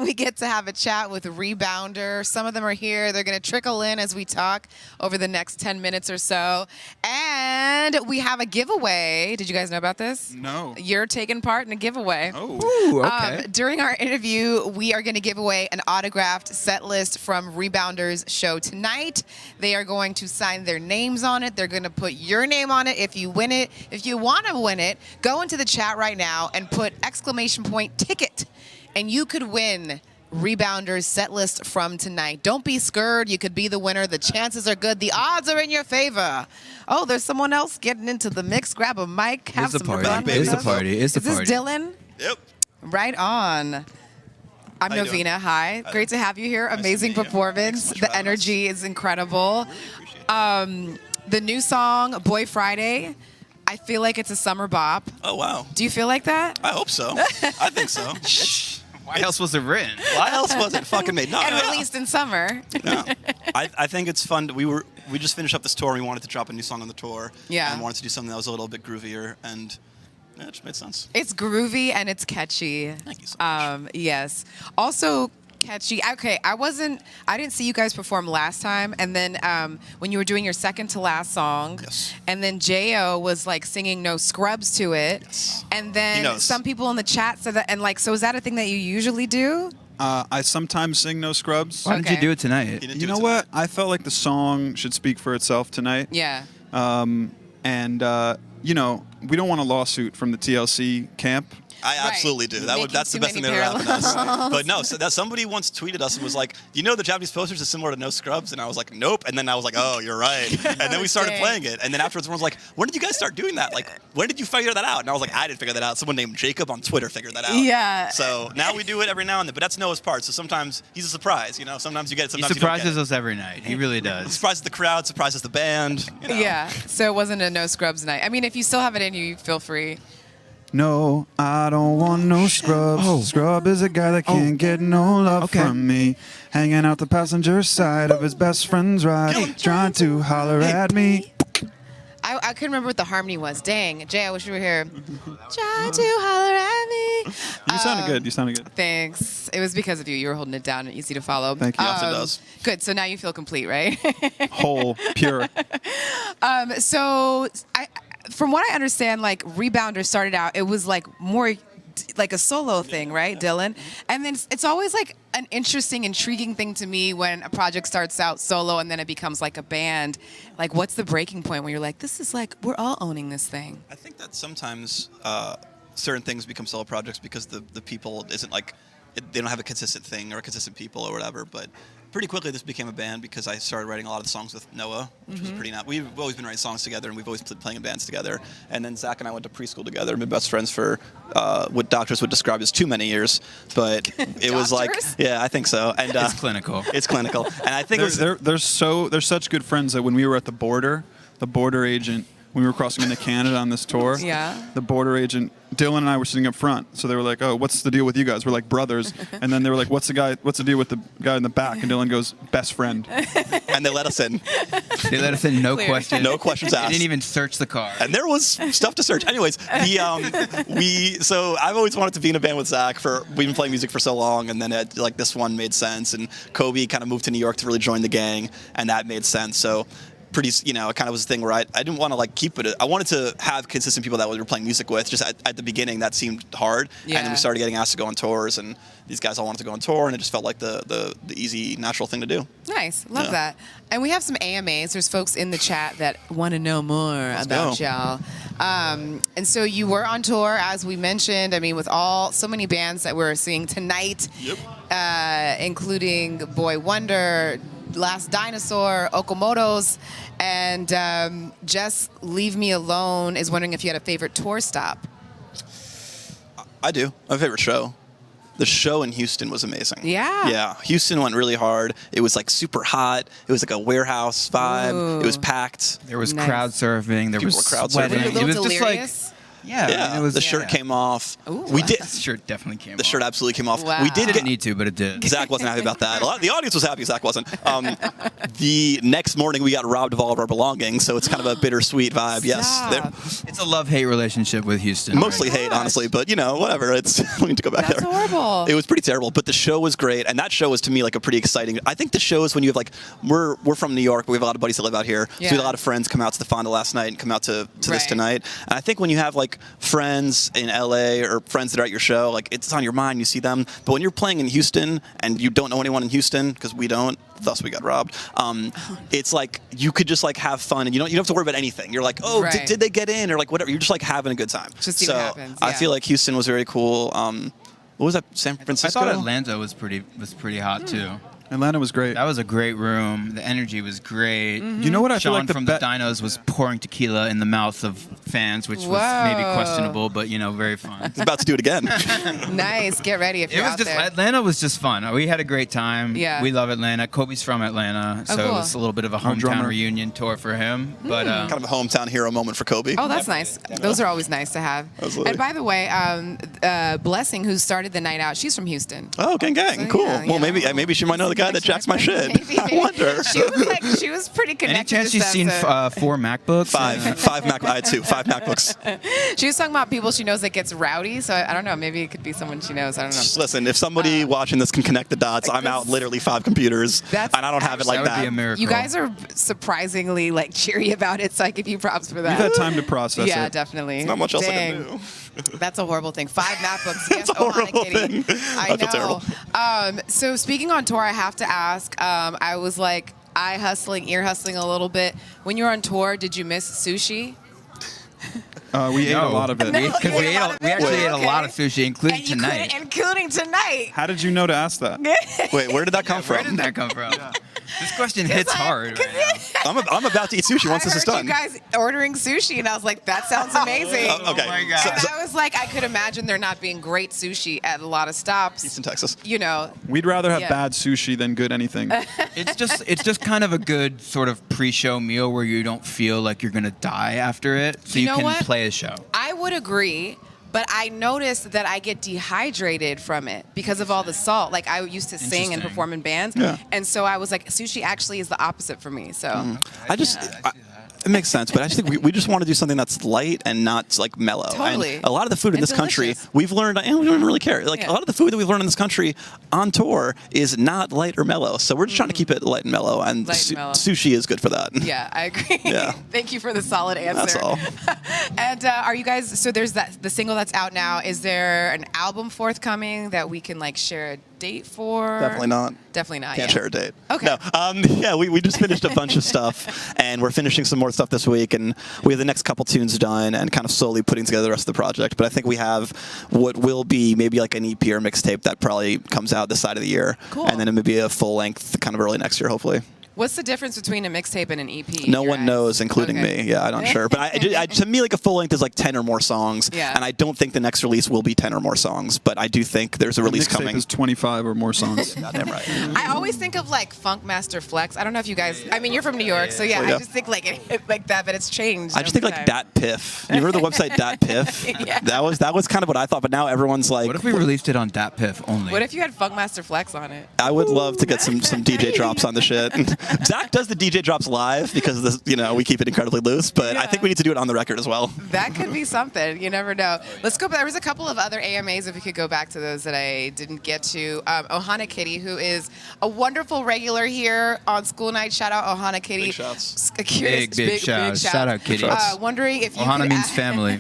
we get to have a chat with Rebounder. Some of them are here. They're going to trickle in as we talk over the next 10 minutes or so. And we have a giveaway. Did you guys know about this? No. You're taking part in a giveaway. Oh. Ooh, okay. During our interview, we are going to give away an autographed set list from Rebounder's show tonight. They are going to sign their names on it. They're going to put your name on it if you win it. If you want to win it, go into the chat right now and put !ticket, and you could win Rebounder's set list from tonight. Don't be scared. You could be the winner. The chances are good. The odds are in your favor. Oh, there's someone else getting into the mix. Grab a mic. Have some fun. It's the party. It's the party. Is this Dylan? Yep. Right on. I'm Novena. Hi. Great to have you here. Amazing performance. The energy is incredible. The new song, Boy Friday, I feel like it's a summer bop. Oh, wow. Do you feel like that? I hope so. I think so. Why else was it written? Why else was it fucking made? No, and released in summer. No. I think it's fun. We just finished up this tour. And we wanted to drop a new song on the tour. Yeah. And wanted to do something that was a little bit groovier, and yeah, it just made sense. It's groovy and it's catchy. Thank you so much. Yes. Also catchy. Okay, I didn't see you guys perform last time, and then when you were doing your second to last song, yes. And then J.O. was like singing No Scrubs to it, yes. And then some people in the chat said that, and like, so is that a thing that you usually do? I sometimes sing No Scrubs. Why didn't you do it tonight? You know what? I felt like the song should speak for itself tonight. Yeah. You know, we don't want a lawsuit from the TLC camp. I absolutely do. That's the best thing that ever happened to us. But no, so that somebody once tweeted us and was like, "You know, the Japanese posters is similar to No Scrubs," and I was like, "Nope." And then I was like, "Oh, you're right." And then we started playing it. And then afterwards, everyone was like, "When did you guys start doing that? Like, when did you figure that out?" And I was like, "I didn't figure that out. Someone named Jacob on Twitter figured that out." Yeah. So now we do it every now and then. But that's Noah's part. So sometimes he's a surprise. You know, sometimes you get it. Sometimes he surprises you don't get us every night. He really does. He surprises the crowd. Surprises the band. You know. Yeah. So it wasn't a No Scrubs night. I mean, if you still have it in you, feel free. No, I don't want no scrubs. Oh. Scrub is a guy that can't get no love from me. Hanging out the passenger side of his best friend's ride, trying to holler at me. I couldn't remember what the harmony was. Dang, Jay, I wish you were here. Trying to holler at me. You sounded good. You sounded good. Thanks. It was because of you. You were holding it down and easy to follow. Thank you. Yes, it does. Good. So now you feel complete, right? Whole, pure. So from what I understand, like Rebounder started out, it was like more like a solo thing, right, Dylan? And then it's always like an interesting, intriguing thing to me when a project starts out solo and then it becomes like a band. Like, what's the breaking point where you're like, this is like, we're all owning this thing? I think that sometimes certain things become solo projects because the people isn't like, they don't have a consistent thing or a consistent people or whatever. But pretty quickly this became a band because I started writing a lot of the songs with Noah, which was pretty nice. We've always been writing songs together, and we've always been playing in bands together. And then Zach and I went to preschool together, been best friends for what doctors would describe as too many years. But it was like, yeah, I think so. And it's clinical. It's clinical. And I think they're such good friends that when we were at the border agent, when we were crossing into Canada on this tour, the border agent, Dylan and I were sitting up front. So they were like, "Oh, what's the deal with you guys?" We're like brothers. And then they were like, "What's the deal with the guy in the back?" And Dylan goes, "Best friend." And they let us in. They let us in, no questions. No questions asked. They didn't even search the car. And there was stuff to search. Anyways, so I've always wanted to be in a band with Zach. We've been playing music for so long, and then like this one made sense. And Kobe kind of moved to New York to really join the gang, and that made sense. So it kind of was a thing where I didn't want to like keep it. I wanted to have consistent people that we were playing music with. Just at the beginning, that seemed hard. Yeah. And then we started getting asked to go on tours, and these guys all wanted to go on tour, and it just felt like the easy, natural thing to do. Nice. Love that. And we have some AMAs. There's folks in the chat that want to know more about y'all. And so you were on tour, as we mentioned. I mean, with so many bands that we're seeing tonight, including Boy Wonder, Last Dinosaur, Okamoto's, and Just Leave Me Alone is wondering if you had a favorite tour stop. I do. My favorite show. The show in Houston was amazing. Yeah. Yeah. Houston went really hard. It was like super hot. It was like a warehouse vibe. Ooh. It was packed. There was crowd surfing. There was crowd sweating. Were you a little It was delirious? just like Yeah, Yeah, I mean, it was, the shirt came off. Ooh. We did. The shirt definitely came The off. shirt absolutely came off. Wow. We did Didn't need to, but it did. Zach wasn't happy about that. The audience was happy. Zach wasn't. The next morning, we got robbed of all of our belongings, so it's kind of a bittersweet vibe. Yes, Stop. It's a love-hate relationship with Houston. mostly my hate, gosh. honestly, but whatever. It's we need to go back That's there. horrible. It was pretty terrible, but the show was great, and that show was to me like a pretty exciting. I think the show is when you have like we're from New York, but we have a lot of buddies that live out here, so we had a lot of friends come out to the Fonda last night and come out to this Right. tonight. And I think when you have like friends in LA or friends that are at your show, like it's on your mind, you see them. But when you're playing in Houston and you don't know anyone in Houston, because we don't, thus we got robbed. It's like you could just like have fun, and you don't have to worry about anything. You're like, oh, Right. did they get in, or like whatever. You're just like having a good time. Just see so what happens, I yeah. feel like Houston was very cool. What was that? San I Francisco. thought Atlanta was pretty hot too. Atlanta was great. That was a great room. The energy was great. You know what I feel Sean like the from the Dinos was pouring tequila in the mouth of fans, which was maybe Whoa. questionable, but very fun. He's about to do it again. Nice. Get ready if It you're was out just there. Atlanta was just fun. We had a great time. Yeah. We love Atlanta. Kobe's from Atlanta, so cool. it was a little bit of a hometown drummer. reunion tour for him. But Kind of a hometown hero moment for Kobe. Oh, that's nice. Those are always nice to have. Absolutely. And by the way, Blessing, who started the night out, she's from Houston. Oh, gang. So, Cool. yeah, well, maybe she might know the guy that jacks my shit. Maybe. I wonder. She was pretty connected. any chance to you've stuff, seen so- 4 MacBooks? Five Mac. I had 2. 5 MacBooks. She was talking about people she knows that gets rowdy. So I don't know. Maybe it could be someone she knows. I don't know. Just listen, if somebody watching this can connect the dots, I'm out literally 5 computers, and That's I don't have it That like would that. be a miracle. You guys are surprisingly cheery about it, so I give you props for that. We've had time to process Yeah, it. definitely. Not much else I Dang. can do. That's a horrible thing. 5 MacBooks. Yes, a horrible Kitty. thing. I I feel know. terrible. So speaking on tour, I have to ask. I was like ear hustling a little bit. When you were on tour, did you miss sushi? We ate a lot of it. No. Because we actually ate a lot of sushi, including And you tonight. couldn't- including tonight. How did you know to ask that? Wait, where did that come Where from? did that come from? This question hits hard right now. I'm about to eat sushi once this is I heard done. you guys ordering sushi, and I was like, that sounds amazing. Okay. Oh my God. And I was like, I could imagine there not being great sushi at a lot of stops. Houston, Texas. We'd rather have Yeah. bad sushi than good anything. It's just kind of a good sort of pre-show meal where you don't feel like you're gonna die after it, so You you know can what? play a show. I would agree, but I noticed that I get dehydrated from it because of all the salt. Like I used to sing and Interesting. perform in bands, Yeah. and so I was like, sushi actually is the opposite for me. So It makes sense, but I just think we just want to do something that's light and not like mellow. Totally. And a lot of the food in And this country, delicious. we've learned, and we don't really care. Like Yeah. a lot of the food that we've learned in this country on tour is not light or mellow. So we're just trying to keep it light and mellow, and Light and mellow. sushi is good for that. yeah, I agree. Yeah. Thank you for the solid answer. That's all. And are you guys? So there's the single that's out now. Is there an album forthcoming that we can share a date for? Definitely not. Definitely not. Can't yeah. share a date. Okay. No. We just finished a bunch of stuff, and we're finishing some more stuff this week, and we have the next couple tunes done, and kind of slowly putting together the rest of the project. But I think we have what will be maybe like an EP or mixtape that probably comes out this side of the year, Cool. and then it may be a full length kind of early next year, hopefully. What's the difference between a mixtape and an EP? in No your one eyes? knows, including Okay. me. Yeah, I'm not sure. But to me, like a full length is like 10 or more songs, Yeah. and I don't think the next release will be 10 or more songs. But I do think there's a release Mixtape coming. is 25 or more songs. Goddamn right. I always think of Funk Master Flex. I don't know if you guys. I mean, you're from New York, so yeah, Yeah. I just think like that, but it's changed. I just think over like time. Dat Piff. You heard the website Dat Piff? Yeah. That was kind of what I thought, but now everyone's like, What if we released it on Dat Piff only? What if you had Funk Master Flex on it? I would love to get some DJ drops on the shit. Zach does the DJ drops live because this, we keep it incredibly loose, but I Yeah. think we need to do it on the record as well. That could be something. You never know. Let's go. There was a couple of other AMAs if we could go back to those that I didn't get to. Ohana Kitty, who is a wonderful regular here on School Night. Shout out Ohana Kitty. Big shouts. Big shout. Shout out, Kitty. Wondering if you Ohana could means add- family.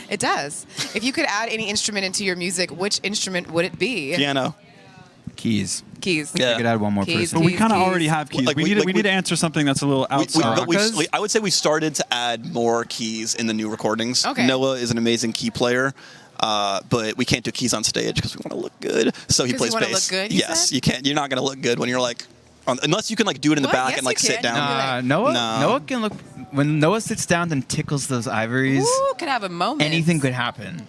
It does. If you could add any instrument into your music, which instrument would it be? Piano. Keys. Keys. Yeah. We could add one more Keys, person. But we keys, kind of keys. already have keys. Like, we need to answer something that's a little outside. I would say we started to add more keys in the new recordings. Okay. Noah is an amazing key player. But we can't do keys on stage because we want to look good. So he 'Cause you plays wanna bass. look good, you Yes, said? you can't. You're not going to look good when you're like Unless you can like do it in the What? back Yes, and like you sit can. down. Noah. No. Noah can look. When Noah sits down and tickles those ivories, Ooh, could have a moment. anything could happen.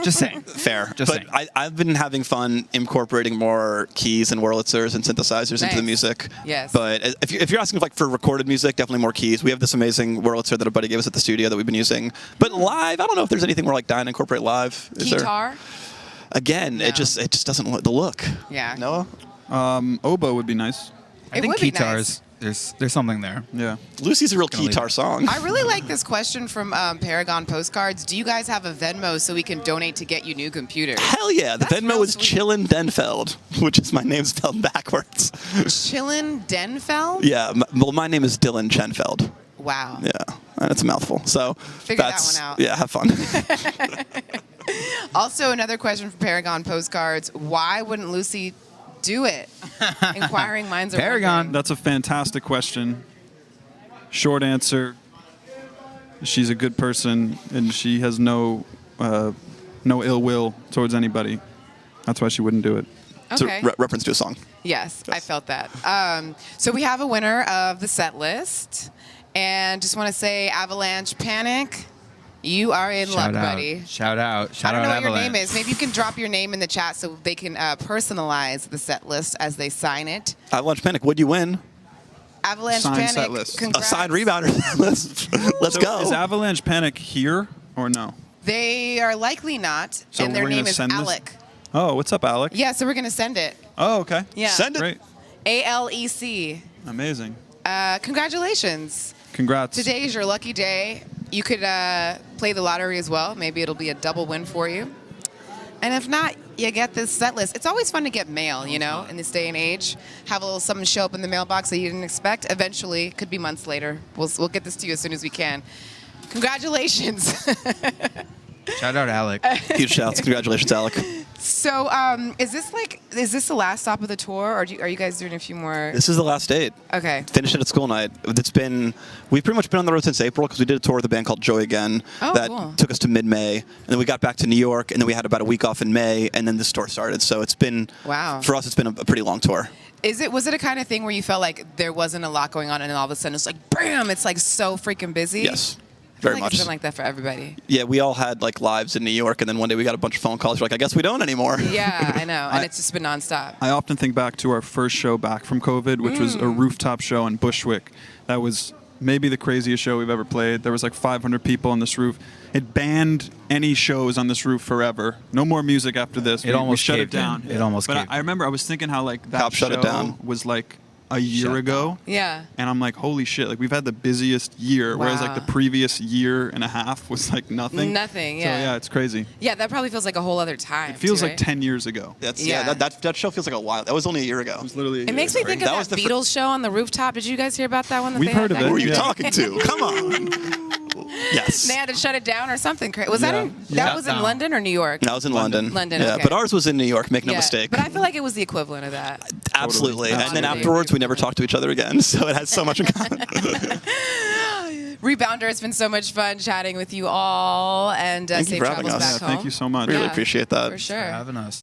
Just saying. Fair. Just but saying. I've been having fun incorporating more keys and Wurlitzers and synthesizers into the Nice. music. Yes. But if you're asking like for recorded music, definitely more keys. We have this amazing Wurlitzer that a buddy gave us at the studio that we've been using. But live, I don't know if there's anything we're like dying to incorporate live. Is there? Guitar. Again, No. it just doesn't look the look. Yeah. Noah? Oboe would be nice. I It think would be guitars. There's something there. Yeah. Lucy's a real Gonna leave guitar it. song. I really like this question from Paragon Postcards. Do you guys have a Venmo so we can donate to get you new computers? Hell yeah. The That's Venmo real is sweet. Chillin' Denfeld, which is my name spelled backwards. Chillin' Denfeld? Yeah. Well, my name is Dylan Chenfeld. Wow. Yeah. And it's a mouthful. So Figure that that's, one out. Yeah, have fun. Also, another question from Paragon Postcards. Why wouldn't Lucy do it? Inquiring minds are Paragon. wondering. That's a fantastic question. Short answer, she's a good person and she has no ill will towards anybody. That's why she wouldn't do it. It's a Okay. reference to a song. Yes, I felt that. So we have a winner of the set list. And just want to say, Avalanche Panic, you are in luck, buddy. Shout out. I Shout don't out know what your Avalanche. name is. Maybe you can drop your name in the chat so they can personalize the set list as they sign it. Avalanche Panic, what'd you win? Avalanche Signed Panic, set list. A congrats. signed rebounder. Let's So go. Is Avalanche Panic here or no? They are likely not, So and their we're gonna name is send this? Alec. Oh, what's up, Alec? Yeah, so we're going to send it. Oh, okay. Yeah. Send it. Great. ALEC. Amazing. Congratulations. Congrats. Today is your lucky day. You could play the lottery as well. Maybe it'll be a double win for you. And if not, you get this set list. It's always fun to get mail, you know, in this day and age. Have a little something show up in the mailbox that you didn't expect. Eventually, could be months later. We'll get this to you as soon as we can. Congratulations. Shout out Alec. Huge shouts. Congratulations, Alec. So, is this the last stop of the tour, or are you guys doing a few more? This is the last date. Okay. Finished it at school night. We've pretty much been on the road since April because we did a tour with a band called Joy Again Oh, that cool. took us to mid-May. And then we got back to New York, and then we had about a week off in May, and then this tour started. So it's been, Wow. for us, it's been a pretty long tour. Was it a kind of thing where you felt like there wasn't a lot going on, and then all of a sudden it's like, bam! It's like so freaking busy. Yes, I feel very like much. It's been like that for everybody. Yeah, we all had like lives in New York, and then one day we got a bunch of phone calls. We're like, I guess we don't anymore. Yeah, I know, and it's just been nonstop. I often think back to our first show back from COVID, which was a rooftop show in Bushwick. That was maybe the craziest show we've ever played. There was like 500 people on this roof. It banned any shows on this roof forever. No more music after this. It almost we shut it caved in. down. It almost But caved. I remember I was thinking how like that Cop shut it show down. was like a year Shut ago. Yeah. And I'm like, holy shit, like we've had the busiest year, whereas like Wow. the previous year and a half was like nothing. Nothing, So yeah. yeah, it's crazy. Yeah, that probably feels like a whole other time. It feels too, like right? 10 years ago. Yeah. That show feels like a while. That was only a year ago. It was literally a It year makes me ago. think That of was that the fir- Beatles show on the rooftop. Did you guys hear about that one? That We've they had heard of back it, Who are in you the yeah. day? talking to? Come on. Yes. They had to shut it down or something. Was that Yeah. in, Yeah. that was in Down. London or New York? That was in London. London, Yeah, okay. but ours was in New York. Make no Yeah, mistake. But I feel like it was the equivalent of that. Absolutely. Totally. And then Absolutely. afterwards, we never talked to each other again. So it has so much in common. Rebounder, it's been so much fun chatting with you all, and Thank you safe for having travels us. back Yeah, home. thank you so much. Really Yeah. appreciate that. For sure. For having us.